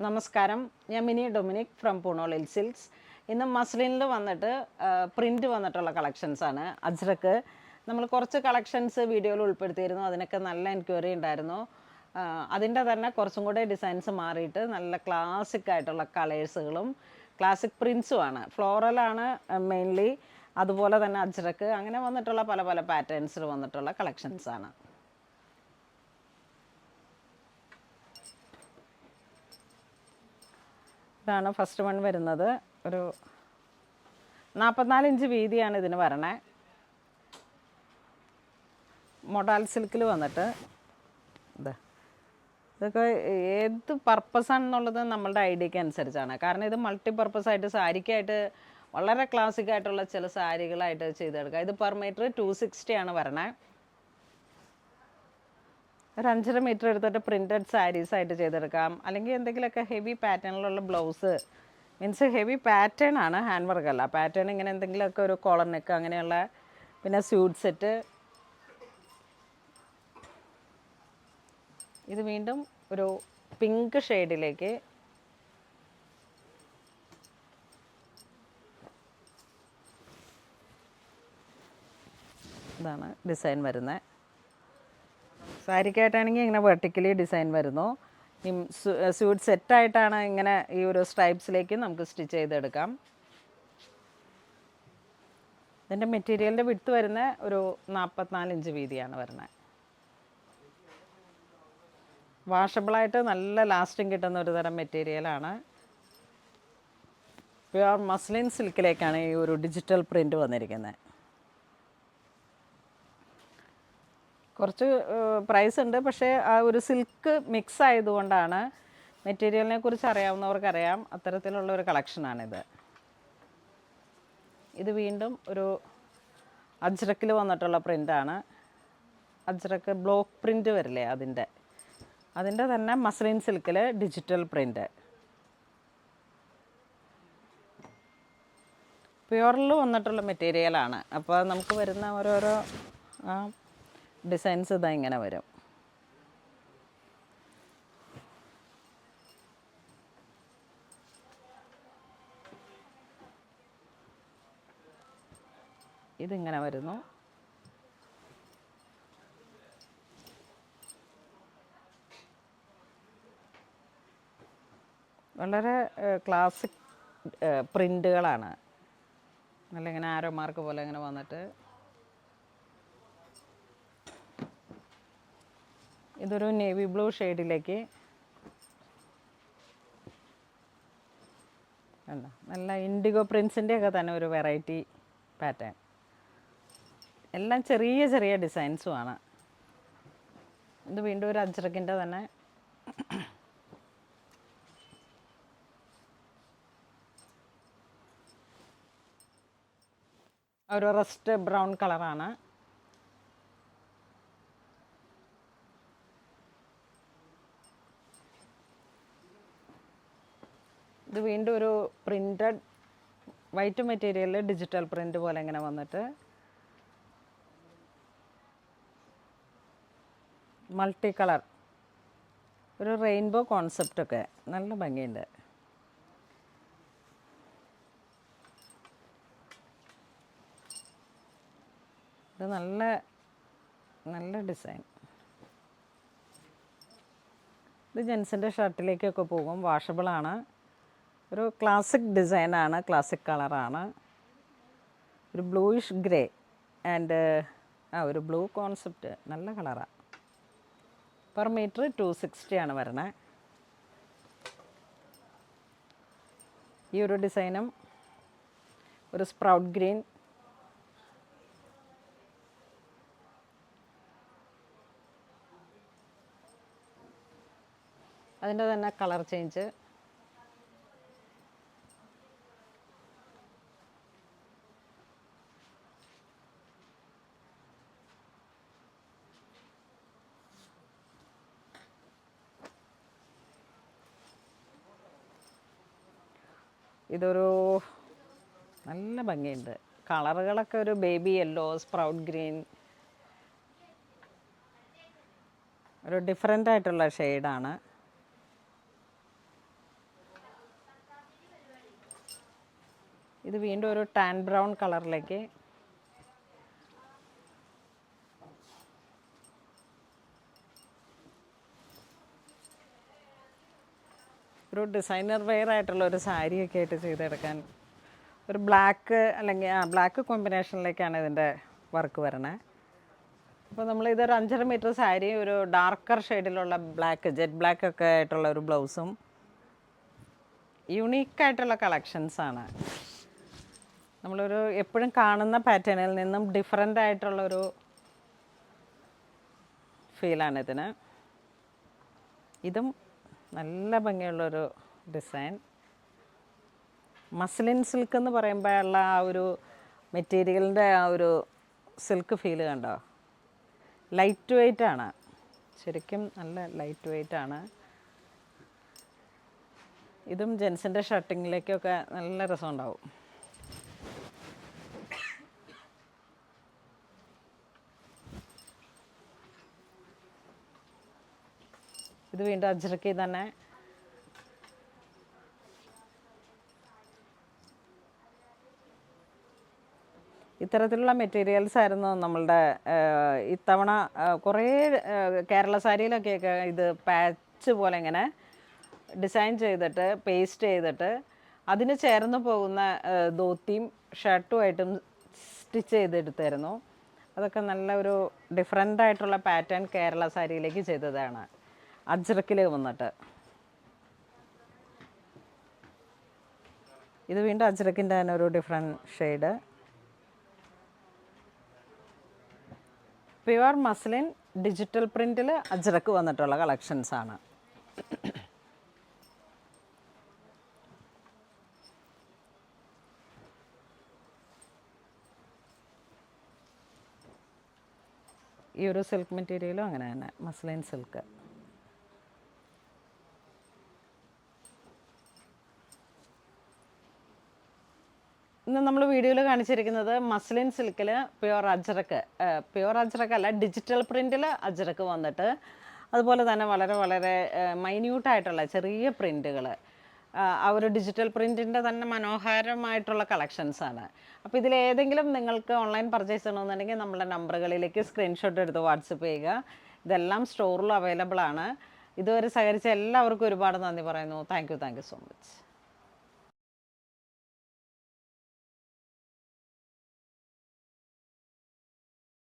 നമസ്കാരം, ഞാൻ mini Dominic from പൂണോളിൽ silks. ഇന്ന് മസ്ലിനിൽ വന്നിട്ട് പ്രിൻ്റ് വന്നിട്ടുള്ള കളക്ഷൻസാണ്. അജ്രക്ക് നമ്മൾ കുറച്ച് കളക്ഷൻസ് വീഡിയോയിൽ ഉൾപ്പെടുത്തിയിരുന്നു. അതിനൊക്കെ നല്ല എൻക്വയറി ഉണ്ടായിരുന്നു. അതിൻ്റെ തന്നെ കുറച്ചും കൂടെ ഡിസൈൻസ് മാറിയിട്ട് നല്ല ക്ലാസിക് ആയിട്ടുള്ള കളേഴ്സുകളും ക്ലാസിക് പ്രിൻസുമാണ്. ഫ്ലോറലാണ് മെയിൻലി. അതുപോലെ തന്നെ അജ്രക്ക് അങ്ങനെ വന്നിട്ടുള്ള പല പല പാറ്റേൺസിൽ വന്നിട്ടുള്ള കളക്ഷൻസാണ്. ഇതാണ് ഫസ്റ്റ് വൺ വരുന്നത്. ഒരു 44 ഇഞ്ച് വീതിയാണ് ഇതിന് വരണേ. മൊഡാൽ സിൽക്കിൽ വന്നിട്ട് ഇതൊക്കെ ഏത് പർപ്പസാണെന്നുള്ളത് നമ്മളുടെ ഐഡിയക്ക് അനുസരിച്ചാണ്. കാരണം ഇത് മൾട്ടി പർപ്പസായിട്ട് സാരിക്കായിട്ട് വളരെ ക്ലാസിക് ആയിട്ടുള്ള ചില സാരികളായിട്ട് ചെയ്തെടുക്കുക. ഇത് പെർ മീറ്റർ 260 ആണ് വരണേ. ഒരു 5.5 മീറ്റർ എടുത്തിട്ട് പ്രിൻറ്റഡ് സാരീസ് ആയിട്ട് ചെയ്തെടുക്കാം. അല്ലെങ്കിൽ എന്തെങ്കിലുമൊക്കെ ഹെവി പാറ്റേണിലുള്ള ബ്ലൗസ്, മീൻസ് ഹെവി പാറ്റേൺ ആണ്, ഹാൻഡ് വർക്ക് അല്ല. പാറ്റേൺ ഇങ്ങനെ എന്തെങ്കിലുമൊക്കെ ഒരു കോളർ നെക്ക് അങ്ങനെയുള്ള, പിന്നെ സ്യൂട്ട് സെറ്റ്. ഇത് വീണ്ടും ഒരു പിങ്ക് ഷെയ്ഡിലേക്ക് ഇതാണ് ഡിസൈൻ വരുന്നത്. സാരിക്കായിട്ടാണെങ്കിൽ ഇങ്ങനെ വെർട്ടിക്കലി ഡിസൈൻ വരുന്നു. സ്യൂട്ട് സെറ്റായിട്ടാണ് ഇങ്ങനെ ഈ ഒരു സ്ട്രൈപ്സിലേക്ക് നമുക്ക് സ്റ്റിച്ച് ചെയ്തെടുക്കാം. ഇതിൻ്റെ മെറ്റീരിയലിൻ്റെ വിഡ്ത്ത് വരുന്ന ഒരു 44 ഇഞ്ച് വീതിയാണ് വരുന്നത്. വാഷബിളായിട്ട് നല്ല ലാസ്റ്റിംഗ് കിട്ടുന്ന ഒരു തരം മെറ്റീരിയലാണ്. പ്യുവർ മസ്ലിൻ സിൽക്കിലേക്കാണ് ഈ ഒരു ഡിജിറ്റൽ പ്രിൻ്റ് വന്നിരിക്കുന്നത്. കുറച്ച് പ്രൈസ് ഉണ്ട്, പക്ഷേ ആ ഒരു സിൽക്ക് മിക്സ് ആയതുകൊണ്ടാണ്. മെറ്റീരിയലിനെ കുറിച്ച് അറിയാവുന്നവർക്കറിയാം, അത്തരത്തിലുള്ള ഒരു കളക്ഷനാണിത്. ഇത് വീണ്ടും ഒരു അജ്രക്കിൽ വന്നിട്ടുള്ള പ്രിൻ്റാണ്. അജ്രക്ക് ബ്ലോക്ക് പ്രിൻ്റ് വരില്ലേ, അതിൻ്റെ തന്നെ മസ്ലിൻ സിൽക്കിൽ ഡിജിറ്റൽ പ്രിൻ്റ്. പ്യുവറിൽ വന്നിട്ടുള്ള മെറ്റീരിയലാണ്. അപ്പോൾ നമുക്ക് വരുന്ന ഓരോരോ ഡിസൈൻസ് ഇതാ ഇങ്ങനെ വരും. ഇതിങ്ങനെ വരുന്നു. വളരെ ക്ലാസിക് പ്രിൻ്റുകളാണ്. നല്ല ഇങ്ങനെ ആരോ മാർക്ക് പോലെ ഇങ്ങനെ വന്നിട്ട്, ഇതൊരു നേവി ബ്ലൂ ഷെയ്ഡിലേക്ക് കണ്ടോ, നല്ല ഇൻഡിഗോ പ്രിൻസിൻ്റെ ഒക്കെ തന്നെ ഒരു വെറൈറ്റി പാറ്റേൺ. എല്ലാം ചെറിയ ചെറിയ ഡിസൈൻസുമാണ്. ഇത് വീണ്ടും ഒരു അജ്രക്കിൻ്റെ തന്നെ ഒരു റസ്റ്റ് ബ്രൗൺ കളറാണ്. ഇത് വീണ്ടും ഒരു പ്രിൻറ്റഡ് വൈറ്റ് മെറ്റീരിയലിൽ ഡിജിറ്റൽ പ്രിൻ്റ് പോലെ ഇങ്ങനെ വന്നിട്ട് മൾട്ടി കളർ, ഒരു റെയിൻബോ കോൺസെപ്റ്റൊക്കെ നല്ല ഭംഗിയുണ്ട്. ഇത് നല്ല നല്ല ഡിസൈൻ. ഇത് ജെൻസിൻ്റെ ഷർട്ടിലേക്കൊക്കെ പോകും. വാഷബിളാണ്. ഒരു ക്ലാസിക് ഡിസൈനാണ്, ക്ലാസിക് കളറാണ്. ഒരു ബ്ലൂയിഷ് ഗ്രേ ആൻഡ് ഒരു ബ്ലൂ കോൺസെപ്റ്റ്, നല്ല കളറാണ്. പെർ മീറ്റർ 260 ആണ് വരണേ. ഈ ഒരു ഡിസൈനും ഒരു സ്പ്രൗട്ട് ഗ്രീൻ, അതിൻ്റെ തന്നെ കളർ ചേഞ്ച്. ഇതൊരു നല്ല ഭംഗിയുണ്ട്. കളറുകളൊക്കെ ഒരു ബേബി യെല്ലോ, സ്പ്രൗട്ട് ഗ്രീൻ, ഒരു ഡിഫറെൻ്റ് ആയിട്ടുള്ള ഷെയ്ഡാണ്. ഇത് വീണ്ടും ഒരു ടാൻ ബ്രൗൺ കളറിലേക്ക് ഒരു ഡിസൈനർ വെയർ ആയിട്ടുള്ള ഒരു സാരിയൊക്കെ ആയിട്ട് ചെയ്തെടുക്കാൻ ഒരു ബ്ലാക്ക് അല്ലെങ്കിൽ ബ്ലാക്ക് കോമ്പിനേഷനിലേക്കാണ് ഇതിൻ്റെ വർക്ക് വരണേ. അപ്പോൾ നമ്മൾ ഇതൊരു 5.5 മീറ്റർ സാരി, ഒരു ഡാർക്കർ ഷെയ്ഡിലുള്ള ബ്ലാക്ക്, ജെറ്റ് ബ്ലാക്ക് ഒക്കെ ആയിട്ടുള്ള ഒരു ബ്ലൗസും. യുണീക്കായിട്ടുള്ള കളക്ഷൻസാണ്. നമ്മളൊരു എപ്പോഴും കാണുന്ന പാറ്റേണിൽ നിന്നും ഡിഫറെൻ്റ് ആയിട്ടുള്ളൊരു ഫീലാണ് ഇതിന്. ഇതും നല്ല ഭംഗിയുള്ളൊരു ഡിസൈൻ. മസ്ലിൻ സിൽക്ക് എന്ന് പറയുമ്പോഴുള്ള ആ ഒരു മെറ്റീരിയലിൻ്റെ ആ ഒരു സിൽക്ക് ഫീൽ കണ്ടോ? ലൈറ്റ് വെയ്റ്റ് ആണ്, ശരിക്കും നല്ല ലൈറ്റ് വെയ്റ്റ് ആണ്. ഇതും ജെൻസിൻ്റെ ഷർട്ടിങ്ങിലേക്കൊക്കെ നല്ല രസമുണ്ടാവും. ഇത് വീണ്ടും അജ്രക്കി തന്നെ. ഇത്തരത്തിലുള്ള മെറ്റീരിയൽസ് ആയിരുന്നു നമ്മളുടെ ഇത്തവണ കുറേ കേരള സാരിയിലൊക്കെയൊക്കെ ഇത് പാച്ച് പോലെ ഇങ്ങനെ ഡിസൈൻ ചെയ്തിട്ട് പേസ്റ്റ് ചെയ്തിട്ട് അതിന് ചേർന്ന് പോകുന്ന ധോത്തിയും ഷർട്ടുമായിട്ടും സ്റ്റിച്ച് ചെയ്തെടുത്തായിരുന്നു. അതൊക്കെ നല്ല ഒരു ഡിഫറെൻ്റ് ആയിട്ടുള്ള പാറ്റേൺ കേരള സാരിയിലേക്ക് ചെയ്തതാണ് അജ്രക്കിൽ വന്നിട്ട്. ഇത് വീണ്ടും അജ്രക്കിൻ്റെ തന്നെ ഒരു different shade. Pure muslin digital പ്രിൻറ്റിൽ അജ്രക്ക് വന്നിട്ടുള്ള കളക്ഷൻസാണ്. ഈ ഒരു സിൽക്ക് മെറ്റീരിയലും അങ്ങനെ തന്നെ, മസ്ലിൻ സിൽക്ക്. ഇന്ന് നമ്മൾ വീഡിയോയിൽ കാണിച്ചിരിക്കുന്നത് മസ്ലിൻ സിൽക്കിൽ പ്യുവർ അജ്രക്ക് അല്ല, ഡിജിറ്റൽ പ്രിൻറ്റിൽ അജ്രക്ക് വന്നിട്ട് അതുപോലെ തന്നെ വളരെ വളരെ മൈന്യൂട്ടായിട്ടുള്ള ചെറിയ പ്രിൻറ്റുകൾ, ആ ഒരു ഡിജിറ്റൽ പ്രിൻറ്റിൻ്റെ തന്നെ മനോഹരമായിട്ടുള്ള കളക്ഷൻസാണ്. അപ്പോൾ ഇതിലേതെങ്കിലും നിങ്ങൾക്ക് ഓൺലൈൻ പർച്ചേസ് ചെയ്യണമെന്നുണ്ടെങ്കിൽ നമ്മുടെ നമ്പറുകളിലേക്ക് സ്ക്രീൻഷോട്ട് എടുത്ത് വാട്സപ്പ് ചെയ്യുക. ഇതെല്ലാം സ്റ്റോറിൽ അവൈലബിൾ ആണ്. ഇതുവരെ സഹകരിച്ച എല്ലാവർക്കും ഒരുപാട് നന്ദി പറയുന്നു. Thank you so much.